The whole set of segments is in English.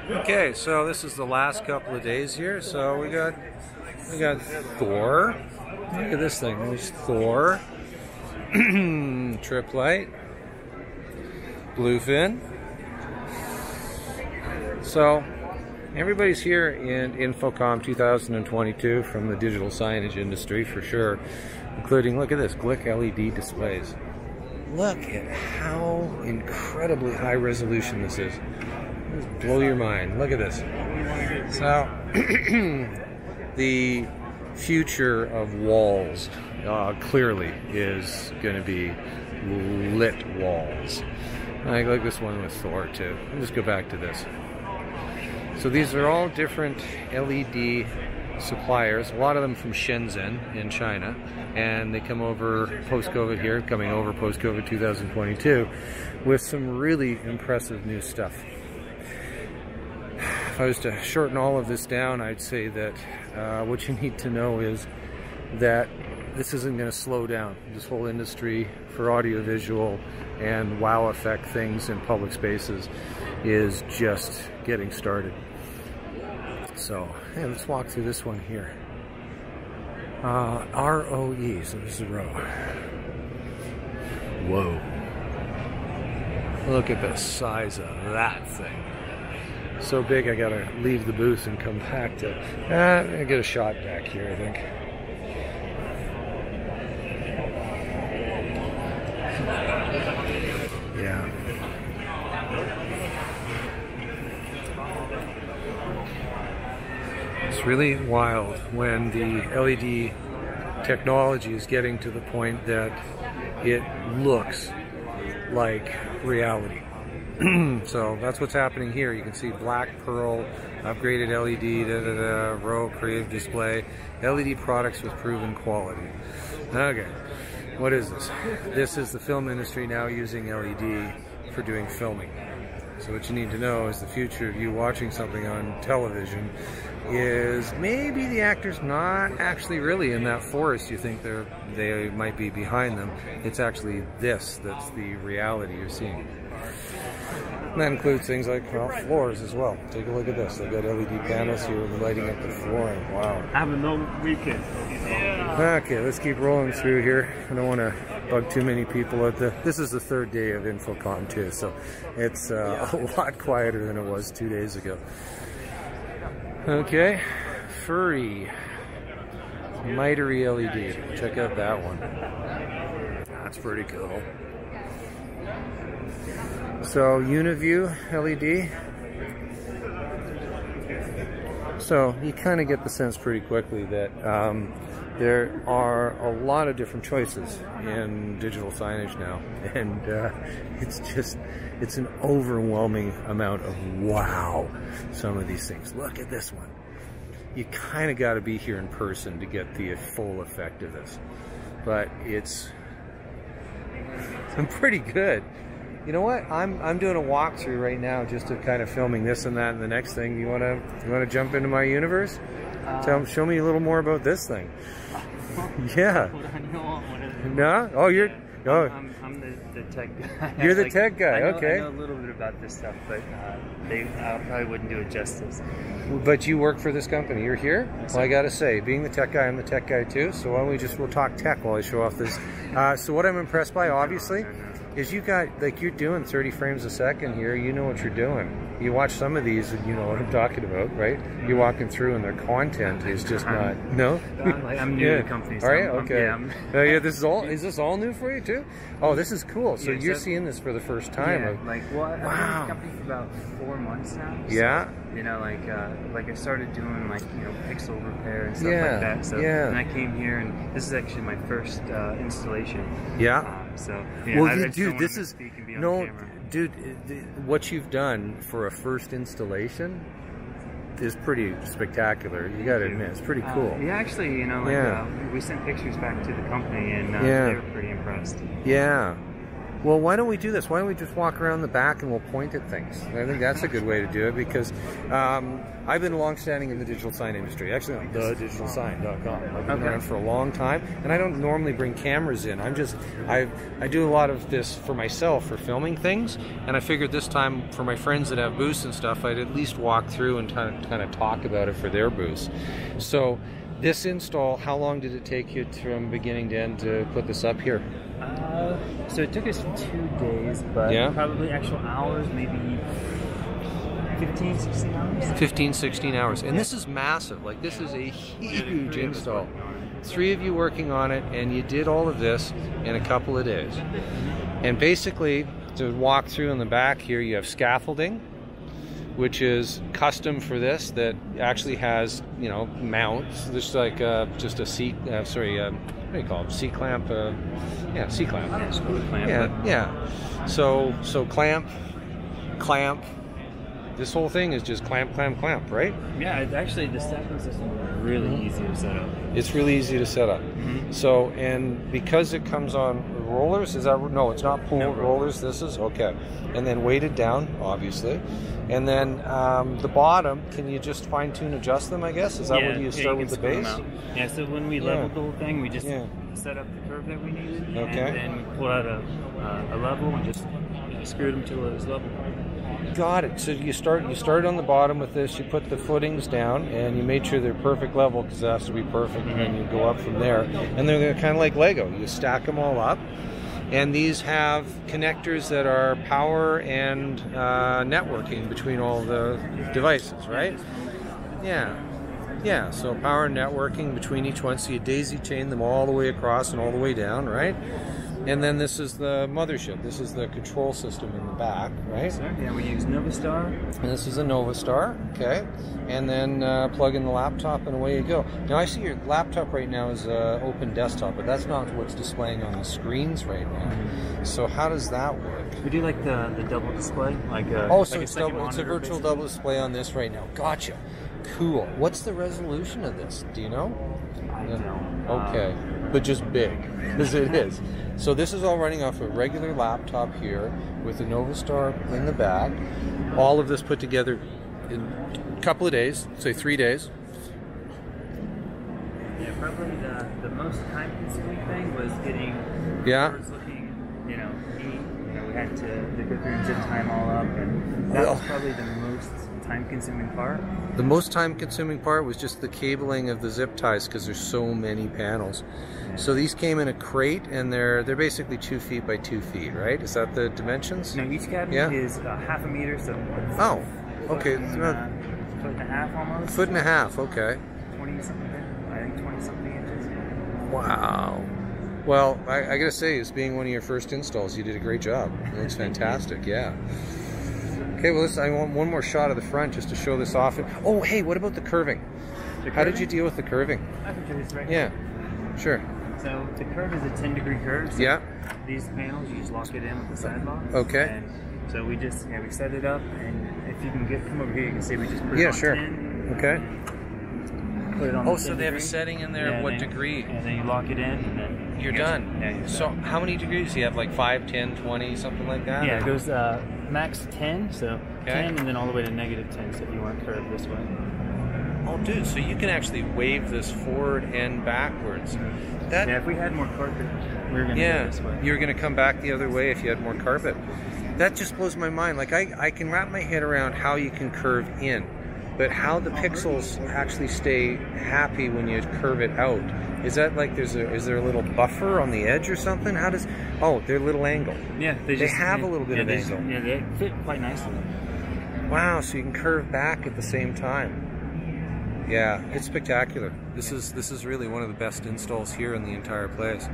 Okay, so this is the last couple of days here. So we got Thor. Look at this thing. There's Thor, Triplite, Bluefin. So everybody's here in Infocom 2022 from the digital signage industry for sure, including, look at this, Glick LED displays. Look at how incredibly high resolution this is. Just blow your mind. Look at this. So the future of walls clearly is going to be lit walls. I like this one with Thor too. I'll just go back to this. So these are all different LED suppliers, a lot of them from Shenzhen in China, and they come over post-COVID here, coming over post-COVID 2022 with some really impressive new stuff. If I was to shorten all of this down, I'd say that what you need to know is that this isn't going to slow down. This whole industry for audiovisual and wow effect things in public spaces is just getting started. So, hey, let's walk through this one here. ROE, so this is a row. Whoa. Look at the size of that thing. So big I gotta leave the booth and come back to, I get a shot back here, I think. Yeah. It's really wild when the LED technology is getting to the point that it looks like reality. So that's what's happening here. You can see black pearl, upgraded LED, row, creative display, LED products with proven quality. Okay, what is this? This is the film industry now using LED for doing filming. So what you need to know is the future of you watching something on television is maybe the actor's not actually really in that forest you think they might be behind them. It's actually this that's the reality you're seeing. And that includes things like floors as well. Take a look at this. They've got LED panels here lighting up the flooring. Wow. Have a long weekend. Yeah. Okay, let's keep rolling through here. I don't want to bug too many people at this is the third day of Infocom too, so it's a lot quieter than it was 2 days ago. Okay, Furry. Mitery LED. Check out that one. That's pretty cool. So Uniview LED. So you kind of get the sense pretty quickly that there are a lot of different choices in digital signage now, and it's an overwhelming amount of wow. Some of these things. Look at this one. You kind of got to be here in person to get the full effect of this, but it's pretty good. You know what? I'm doing a walkthrough right now, just to kind of filming this and that and the next thing. You wanna jump into my universe? Show me a little more about this thing. Yeah. No? Oh, you're. Oh. I'm the tech guy. You're the tech guy. Okay. I know a little bit about this stuff, but I probably wouldn't do it justice. But you work for this company. You're here. Well, I gotta say, being the tech guy, I'm the tech guy too. So why don't we'll talk tech while I show off this. So what I'm impressed by, obviously, is you got, like, you're doing 30 frames a second here. You know what you're doing. You watch some of these and you know what I'm talking about, right? You're walking through and their content is just not, no? I'm new to the company. So Are you? Okay. Yeah, this is this all new for you too? Oh, this is cool. So you're seeing this for the first time. Yeah, I've been in the company for about 4 months now. So, yeah. You know, like I started doing pixel repair and stuff like that. So and I came here, and this is actually my first installation. Yeah. So well, dude, this is dude. What you've done for a first installation is pretty spectacular. You got to admit, it's pretty cool. Yeah, actually, you know, we sent pictures back to the company, and they were pretty impressed. Yeah. Well, why don't we do this? Why don't we just walk around the back and we'll point at things? I think that's a good way to do it, because I've been long-standing in the digital sign industry. Actually, on thedigitalsign.com. I've been around for a long time, and I don't normally bring cameras in. I do a lot of this for myself, for filming things, and I figured this time for my friends that have booths and stuff, I'd at least walk through and kind of talk about it for their booths. So this install, how long did it take you from beginning to end to put this up here? So it took us 2 days, but probably actual hours, maybe 15, 16 hours. 15, 16 hours. And this is massive. Like, this is a huge install. 3 of you working on it, and you did all of this in a couple of days. And basically, to walk through in the back here, you have scaffolding, which is custom for this, that actually has, you know, mounts. There's like just a C, what do you call them? C-clamp, yeah, C-clamp. Yeah. So clamp. This whole thing is just clamp, right? Yeah, actually the stacking system is really easy to set up. It's really easy to set up. So, and because it comes on rollers, is that, no, it's not pull rollers, this is, okay. And then weighted down, obviously. And then the bottom, can you just fine tune adjust them, I guess? Is that what you start with the base? Yeah, so when we leveled the whole thing, we just set up the curve that we needed, and then we pulled out a level and just screwed them till it was level. Got it. So you start on the bottom with this, you put the footings down, and you made sure they're perfect level, because it has to be perfect, and then you go up from there. And they're kind of like Lego. You stack them all up. And these have connectors that are power and networking between all the devices, right? Yeah, so power and networking between each one. So you daisy chain them all the way across and all the way down, right? And then this is the mothership. This is the control system in the back, right? Yeah, we use Novastar. And this is a Novastar, okay. And then plug in the laptop and away you go. Now I see your laptop right now is open desktop, but that's not what's displaying on the screens right now. So how does that work? We do like the double display, like so it's a virtual double display on this right now. Gotcha. Cool. What's the resolution of this? Do you know? I don't. Okay, but just big, because it is. So this is all running off a regular laptop here with the Novastar in the back. All of this put together in a couple of days, say 3 days. Yeah, probably the most time-consuming thing was getting birds looking, you know, neat. You know, we had to go through and zip time all up, and that was probably the most time-consuming part. The most time-consuming part was just the cabling of the zip ties, because there's so many panels. So these came in a crate, and they're basically 2 feet by 2 feet, right? Is that the dimensions? No, each cabinet is half a meter, so okay, foot and a half almost. Foot and a half, okay. 20-something, I think 20-something inches. Wow. Well, I gotta say, as being one of your first installs, you did a great job. It looks fantastic, yeah. Okay, well, I want one more shot of the front just to show this off. Oh, hey, what about the curving? How did you deal with the curving? I can show this right now. Yeah, sure. So the curve is a 10-degree curve. So these panels, you just lock it in with the side lock. Okay. And so we just, we set it up, and if you can come over here, you can see we just put it on 10. Okay. Put it on so they have a setting in there, what degree? And then you lock it in, and then you're done. You're so how many degrees? Do you have like 5, 10, 20, something like that? Yeah, it goes max 10, so 10, and then all the way to -10, so if you want to curve this way. Oh, dude, so you can actually wave this forward and backwards. Yeah, if we had more carpet, we were going to go this way. You're going to come back the other way if you had more carpet. That just blows my mind. Like, I can wrap my head around how you can curve in, but how the pixels actually stay happy when you curve it out. Is that like, is there a little buffer on the edge or something? How does, they're a little angle. Yeah, they have a little bit of angle. Yeah, they fit quite nicely. Wow, so you can curve back at the same time. Yeah, it's spectacular. This is really one of the best installs here in the entire place.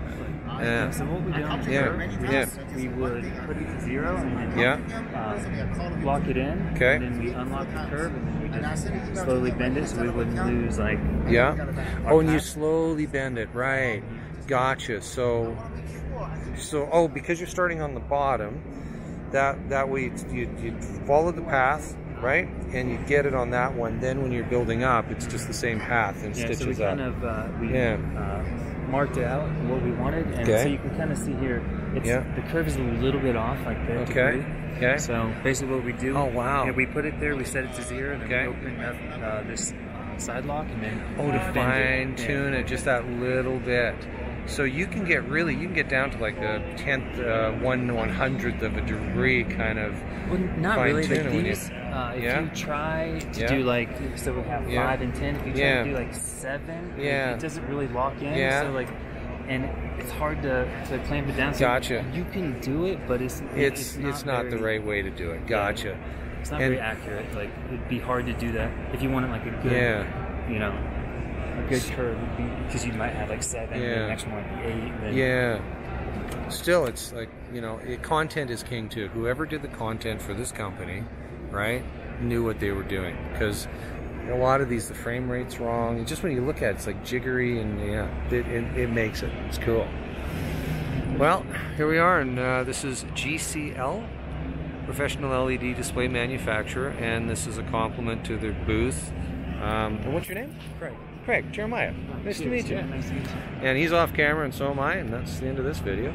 Yeah. So what we do on the curve, we would put it to 0 and then lock it in. Okay. And then we unlock the curve, and then we just slowly bend it so we wouldn't lose and you slowly bend it, right? Gotcha. So because you're starting on the bottom, that way you follow the path. Right, and you get it on that one. Then when you're building up, it's just the same path and stitches so we up. kind of marked it out what we wanted, and so you can kind of see here It's, the curve is a little bit off, like the degree. Okay. So basically what we do, oh wow, we put it there, we set it to 0, and then we open up this side lock, and then to fine tune it just that little bit. So you can get down to like a 1/100th of a degree kind of. Well, not really. Like these, if you try to do like, so we have 5 and 10. If you try to do like 7, it doesn't really lock in. So like, and it's hard to clamp it down. So you can do it, but it's not the right way to do it. Gotcha. It's not very accurate. Like it'd be hard to do that if you wanted like a good, you know, a good curve would be, because you might have like 7, and the next one would be 8. Then Still, it's like, you know, content is king too. Whoever did the content for this company, right, knew what they were doing, because a lot of these, the frame rate's wrong. And just when you look at it, it's like jiggery, and it makes it. It's cool. Well, here we are, and this is GCL, professional LED display manufacturer, and this is a compliment to their booth. And what's your name? Craig. Jeremiah. Nice to meet you. Nice to meet you. And he's off camera, and so am I, and that's the end of this video.